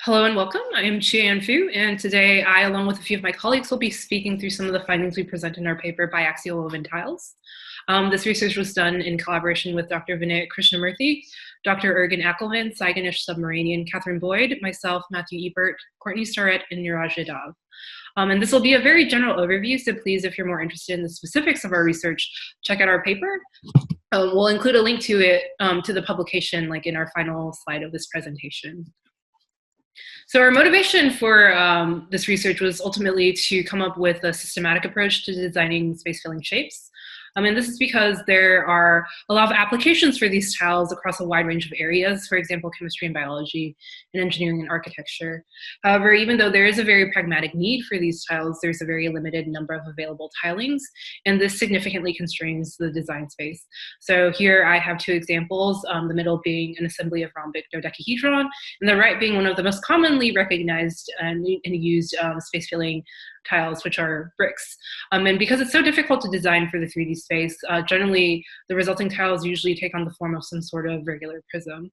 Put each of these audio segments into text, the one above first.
Hello and welcome. I am Chia-an, and today I, along with a few of my colleagues, will be speaking through some of the findings we present in our paper, Bi-Axial woven tiles. This research was done in collaboration with Dr. Vinayak Krishnamurthy, Dr. Ergun, Akleman, Ganesh, Subramanian, Katherine Boyd, myself, Matthew Ebert, Courtney, Starrett, and Neeraj, Yadav. And this will be a very general overview, so please, if you're more interested in the specifics of our research, check out our paper. We'll include a link to it, to the publication, like in our final slide of this presentation. So our motivation for this research was ultimately to come up with a systematic approach to designing space-filling shapes. And this is because there are a lot of applications for these tiles across a wide range of areas, for example, chemistry and biology, and engineering and architecture. However, even though there is a very pragmatic need for these tiles, there's a very limited number of available tilings, and this significantly constrains the design space. So here I have two examples, the middle being an assembly of rhombic dodecahedron, and the right being one of the most commonly recognized and used space-filling tiles, which are bricks. And because it's so difficult to design for the 3D space, generally the resulting tiles usually take on the form of some sort of regular prism.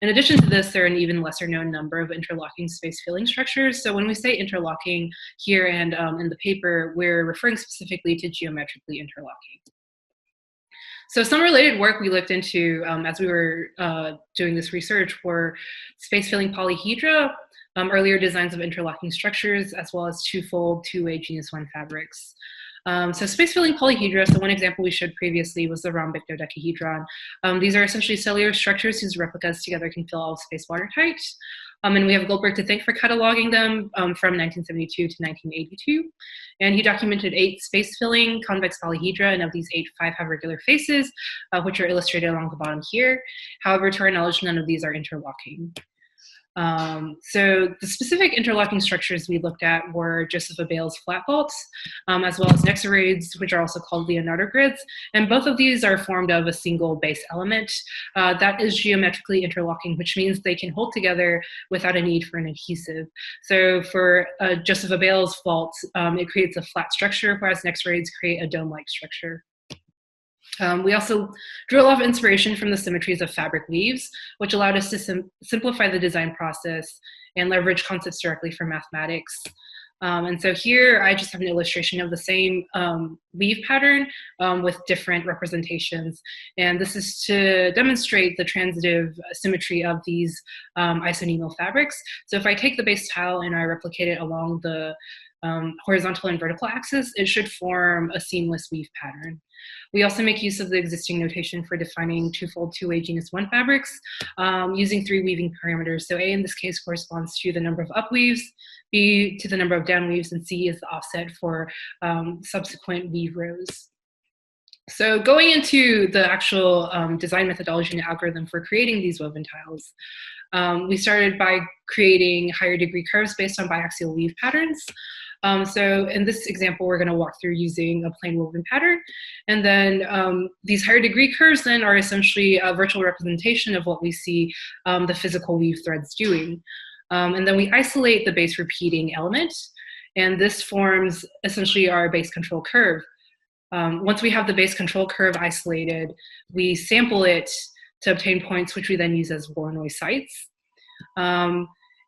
In addition to this, there are an even lesser known number of interlocking space-filling structures. So when we say interlocking here and in the paper, we're referring specifically to geometrically interlocking. So some related work we looked into as we were doing this research were space-filling polyhedra, earlier designs of interlocking structures, as well as two-fold, two-way genus 1 fabrics. So space-filling polyhedra, so one example we showed previously was the rhombic dodecahedron. These are essentially cellular structures whose replicas together can fill all of space watertight. And we have Goldberg to thank for cataloging them from 1972 to 1982. And he documented 8 space-filling convex polyhedra, and of these 8, 5 have regular faces, which are illustrated along the bottom here. However, to our knowledge, none of these are interlocking. So the specific interlocking structures we looked at were Joseph Abale's flat vaults, as well as nexarades, which are also called Leonardo grids. And both of these are formed of a single base element that is geometrically interlocking, which means they can hold together without a need for an adhesive. So for Joseph Abale's vault, it creates a flat structure, whereas nexarades create a dome-like structure. We also drew a lot of inspiration from the symmetries of fabric weaves, which allowed us to simplify the design process and leverage concepts directly from mathematics. And so here I just have an illustration of the same weave pattern with different representations. And this is to demonstrate the transitive symmetry of these isonehmal fabrics. So if I take the base tile and I replicate it along the horizontal and vertical axis, it should form a seamless weave pattern. We also make use of the existing notation for defining two-fold, two-way genus 1 fabrics using 3 weaving parameters. So A in this case corresponds to the number of upweaves, B to the number of downweaves, and C is the offset for subsequent weave rows. So going into the actual design methodology and algorithm for creating these woven tiles, we started by creating higher degree curves based on biaxial weave patterns. So in this example, we're going to walk through using a plain woven pattern. And then these higher degree curves then are essentially a virtual representation of what we see the physical weave threads doing. And then we isolate the base repeating element. And this forms essentially our base control curve. Once we have the base control curve isolated, we sample it to obtain points, which we then use as Voronoi sites.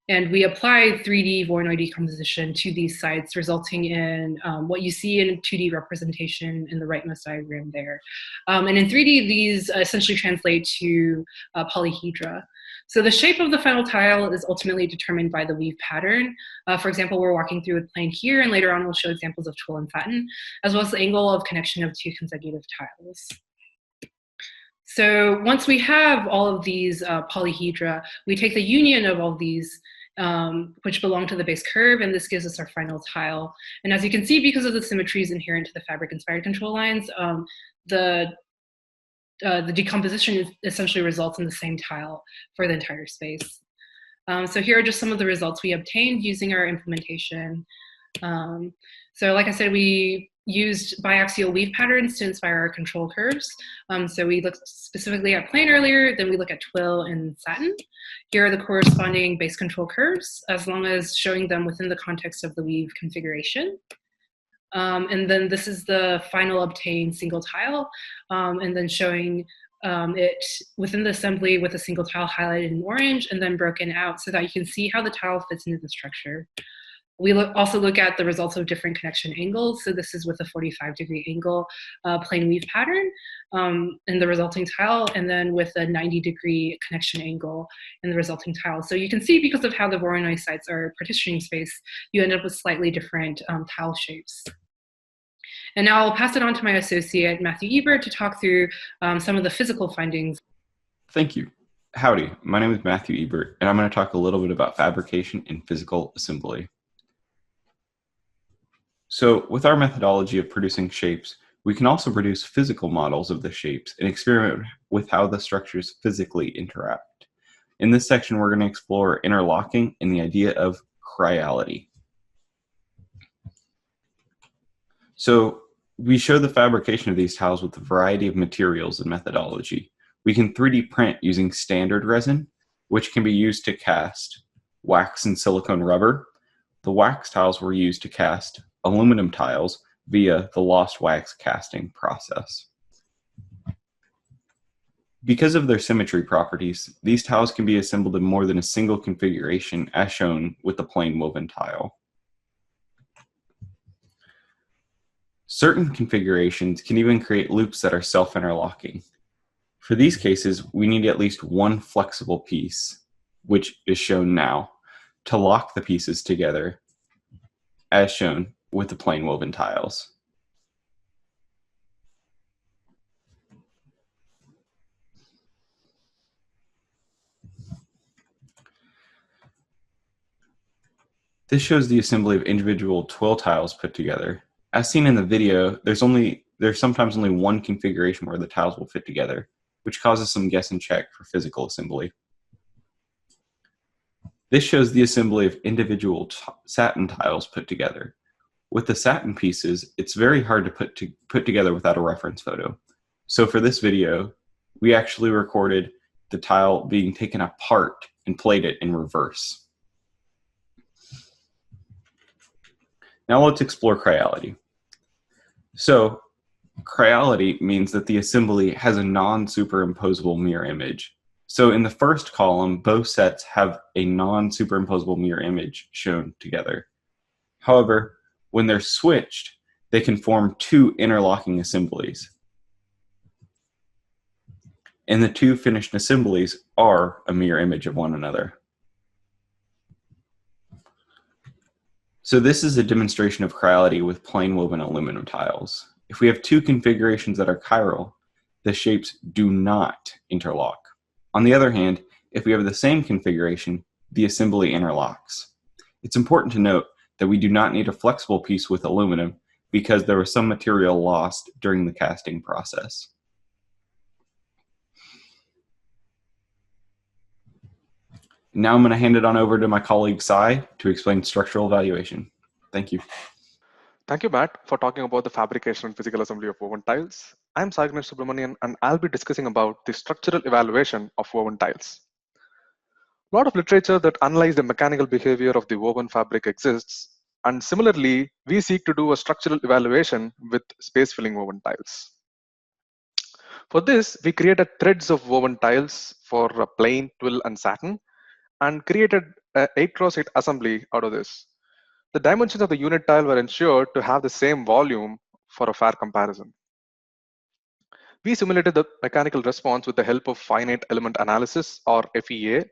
And we apply 3D Voronoi decomposition to these sites, resulting in what you see in a 2D representation in the rightmost diagram there. And in 3D, these essentially translate to polyhedra. So the shape of the final tile is ultimately determined by the weave pattern. For example, we're walking through a plane here, and later on we'll show examples of Twill and Satin, as well as the angle of connection of 2 consecutive tiles. So once we have all of these polyhedra, we take the union of all of these which belong to the base curve, and this gives us our final tile. And as you can see, because of the symmetries inherent to the fabric-inspired control lines, the decomposition essentially results in the same tile for the entire space. So here are just some of the results we obtained using our implementation. So like I said, we used biaxial weave patterns to inspire our control curves. So we looked specifically at plain earlier, then we look at Twill and Satin. Here are the corresponding base control curves, as long as showing them within the context of the weave configuration. And then this is the final obtained single tile, and then showing within the assembly with a single tile highlighted in orange and then broken out so that you can see how the tile fits into the structure. We also look at the results of different connection angles. So this is with a 45-degree angle plane weave pattern in the resulting tile, and then with a 90-degree connection angle in the resulting tile. So you can see, because of how the Voronoi sites are partitioning space, you end up with slightly different tile shapes. And now I'll pass it on to my associate, Matthew Ebert, to talk through some of the physical findings. Thank you. Howdy, my name is Matthew Ebert, and I'm going to talk a little bit about fabrication in physical assembly. So with our methodology of producing shapes, we can also produce physical models of the shapes and experiment with how the structures physically interact. In this section, we're going to explore interlocking and the idea of chirality. So we show the fabrication of these tiles with a variety of materials and methodology. We can 3D print using standard resin, which can be used to cast wax and silicone rubber. The wax tiles were used to cast aluminum tiles via the lost wax casting process. Because of their symmetry properties, these tiles can be assembled in more than a single configuration, as shown with the plain woven tile. Certain configurations can even create loops that are self-interlocking. For these cases, we need at least one flexible piece, which is shown now, to lock the pieces together, as shown with the plain woven tiles. This shows the assembly of individual twill tiles put together. As seen in the video, there's sometimes only one configuration where the tiles will fit together, which causes some guess and check for physical assembly. This shows the assembly of individual satin tiles put together. With the satin pieces, it's very hard to put together without a reference photo. So for this video, we actually recorded the tile being taken apart and played it in reverse. Now let's explore chirality. So chirality means that the assembly has a non-superimposable mirror image. So in the first column, both sets have a non-superimposable mirror image shown together. However, when they're switched, they can form two interlocking assemblies. And the two finished assemblies are a mirror image of one another. So this is a demonstration of chirality with plain woven aluminum tiles. If we have two configurations that are chiral, the shapes do not interlock. On the other hand, if we have the same configuration, the assembly interlocks. It's important to note that we do not need a flexible piece with aluminum because there was some material lost during the casting process. Now I'm going to hand it on over to my colleague Sai to explain structural evaluation. Thank you. Thank you, Matt, for talking about the fabrication and physical assembly of woven tiles. I'm Subramanian, and I'll be discussing about the structural evaluation of woven tiles. A lot of literature that analyzes the mechanical behavior of the woven fabric exists, and similarly, we seek to do a structural evaluation with space-filling woven tiles. For this, we created threads of woven tiles for plain, twill, and satin, and created an 8x8 assembly out of this. The dimensions of the unit tile were ensured to have the same volume for a fair comparison. We simulated the mechanical response with the help of finite element analysis, or FEA,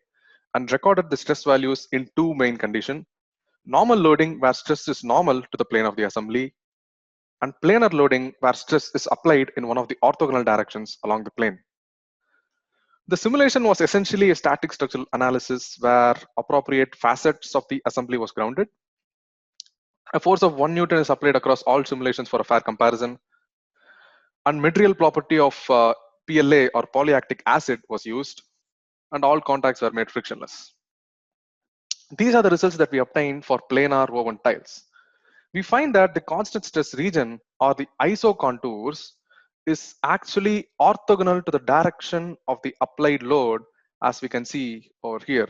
and recorded the stress values in two main conditions: normal loading, where stress is normal to the plane of the assembly, and planar loading, where stress is applied in one of the orthogonal directions along the plane. The simulation was essentially a static structural analysis where appropriate facets of the assembly was grounded. A force of 1 Newton is applied across all simulations for a fair comparison. And material property of PLA, or polylactic acid, was used, and all contacts were made frictionless. These are the results that we obtained for planar woven tiles. We find that the constant stress region, or the iso contours, is actually orthogonal to the direction of the applied load, as we can see over here.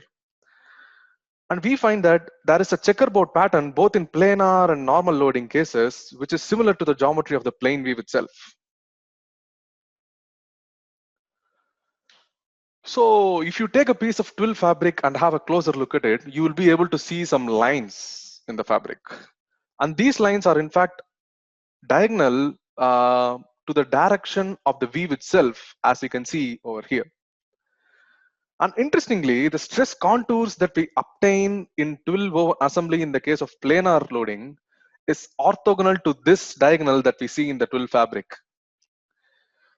And we find that there is a checkerboard pattern both in planar and normal loading cases, which is similar to the geometry of the plane weave itself. So if you take a piece of twill fabric and have a closer look at it, you will be able to see some lines in the fabric. And these lines are in fact diagonal to the direction of the weave itself, as you can see over here. And interestingly, the stress contours that we obtain in twill woven assembly in the case of planar loading is orthogonal to this diagonal that we see in the twill fabric.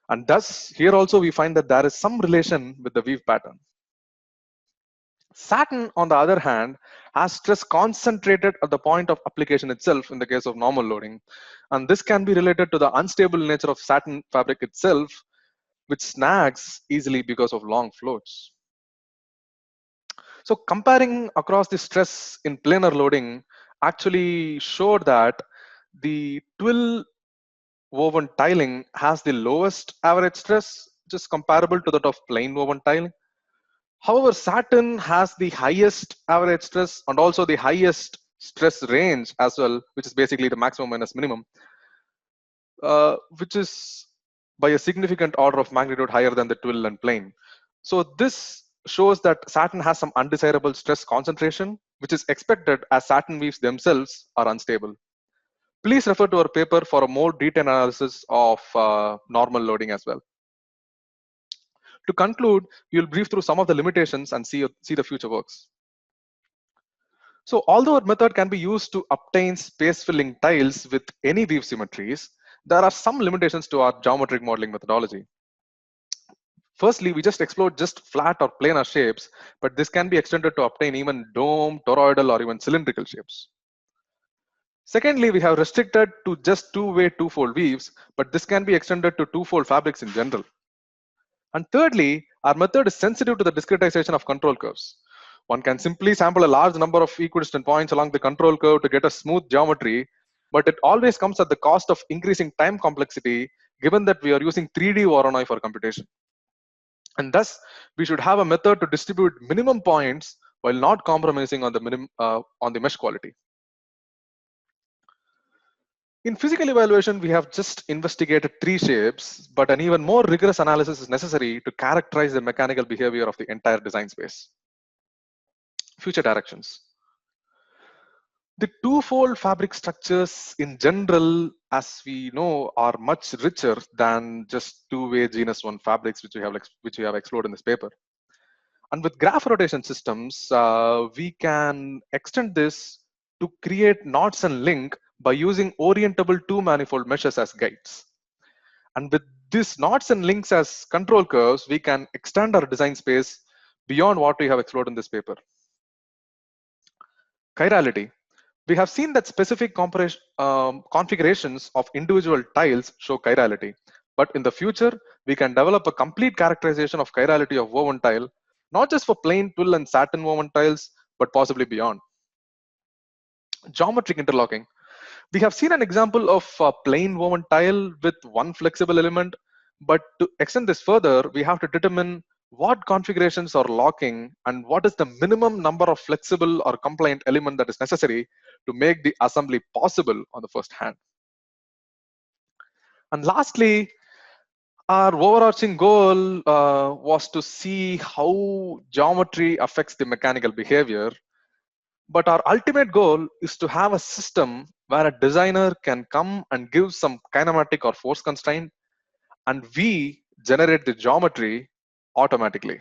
And thus, here also we find that there is some relation with the weave pattern. Satin, on the other hand, has stress concentrated at the point of application itself in the case of normal loading. And this can be related to the unstable nature of satin fabric itself, which snags easily because of long floats. So comparing across the stress in planar loading actually showed that the twill woven tiling has the lowest average stress, which is comparable to that of plain woven tiling. However, satin has the highest average stress and also the highest stress range as well, which is basically the maximum minus minimum, which is by a significant order of magnitude higher than the twill and plain. So this shows that satin has some undesirable stress concentration, which is expected as satin weaves themselves are unstable. Please refer to our paper for a more detailed analysis of normal loading as well. To conclude, we will brief through some of the limitations and see the future works. So although our method can be used to obtain space-filling tiles with any weave symmetries, there are some limitations to our geometric modeling methodology. Firstly, we just explored just flat or planar shapes, but this can be extended to obtain even dome, toroidal, or even cylindrical shapes. Secondly, we have restricted to just two-way two-fold weaves, but this can be extended to two-fold fabrics in general. And thirdly, our method is sensitive to the discretization of control curves. One can simply sample a large number of equidistant points along the control curve to get a smooth geometry, but it always comes at the cost of increasing time complexity, given that we are using 3D Voronoi for computation. And thus, we should have a method to distribute minimum points while not compromising on the mesh quality. In physical evaluation, we have just investigated 3 shapes, but an even more rigorous analysis is necessary to characterize the mechanical behavior of the entire design space. Future directions. The two-fold fabric structures in general, as we know, are much richer than just two-way genus 1 fabrics, which we have explored in this paper. And with graph rotation systems, we can extend this to create knots and link by using orientable two-manifold meshes as guides. And with these knots and links as control curves, we can extend our design space beyond what we have explored in this paper. Chirality. We have seen that specific configurations of individual tiles show chirality. But in the future, we can develop a complete characterization of chirality of woven tile, not just for plain twill and satin woven tiles, but possibly beyond. Geometric interlocking. We have seen an example of a plain woven tile with one flexible element, but to extend this further, we have to determine what configurations are locking and what is the minimum number of flexible or compliant element that is necessary to make the assembly possible on the first hand. And lastly, our overarching goal was to see how geometry affects the mechanical behavior. But our ultimate goal is to have a system where a designer can come and give some kinematic or force constraint, and we generate the geometry automatically.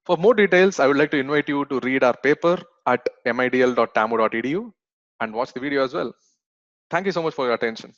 For more details, I would like to invite you to read our paper at midl.tamu.edu and watch the video as well. Thank you so much for your attention.